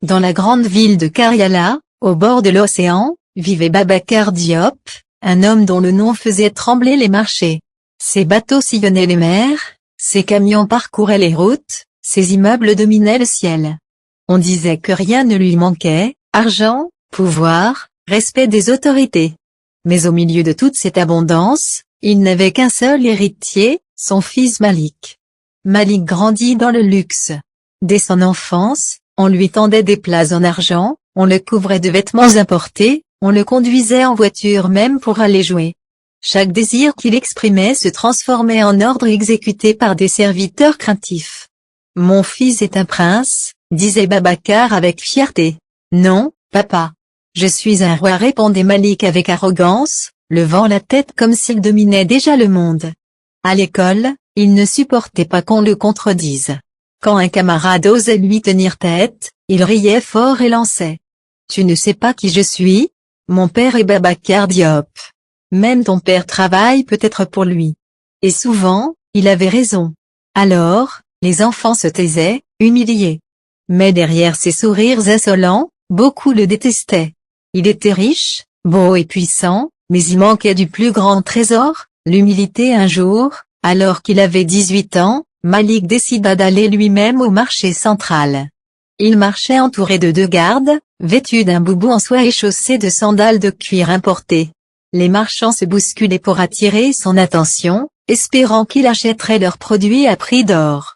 Dans la grande ville de Karyala, au bord de l'océan, vivait Babacar Diop, un homme dont le nom faisait trembler les marchés. Ses bateaux sillonnaient les mers, ses camions parcouraient les routes, ses immeubles dominaient le ciel. On disait que rien ne lui manquait, argent, pouvoir, respect des autorités. Mais au milieu de toute cette abondance, il n'avait qu'un seul héritier, son fils Malik. Malik grandit dans le luxe. Dès son enfance, on lui tendait des plats en argent, on le couvrait de vêtements importés, on le conduisait en voiture même pour aller jouer. Chaque désir qu'il exprimait se transformait en ordre exécuté par des serviteurs craintifs. « Mon fils est un prince », disait Babacar avec fierté. « Non, papa. Je suis un roi », répondait Malik avec arrogance, levant la tête comme s'il dominait déjà le monde. À l'école, il ne supportait pas qu'on le contredise. Quand un camarade osait lui tenir tête, il riait fort et lançait. « Tu ne sais pas qui je suis ? Mon père est Babacar Diop. Même ton père travaille peut-être pour lui. » Et souvent, il avait raison. Alors, les enfants se taisaient, humiliés. Mais derrière ses sourires insolents, beaucoup le détestaient. Il était riche, beau et puissant, mais il manquait du plus grand trésor, l'humilité. Un jour, alors qu'il avait 18 ans, Malik décida d'aller lui-même au marché central. Il marchait entouré de 2 gardes, vêtu d'un boubou en soie et chaussé de sandales de cuir importées. Les marchands se bousculaient pour attirer son attention, espérant qu'il achèterait leurs produits à prix d'or.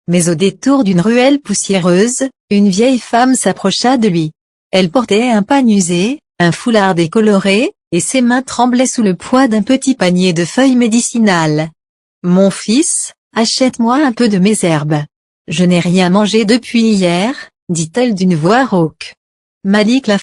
Mais au détour d'une ruelle poussiéreuse, une vieille femme s'approcha de lui. Elle portait un pagne usé, un foulard décoloré, et ses mains tremblaient sous le poids d'un petit panier de feuilles médicinales. « Mon fils, achète-moi un peu de mes herbes. Je n'ai rien mangé depuis hier, dit-elle d'une voix rauque. Malik la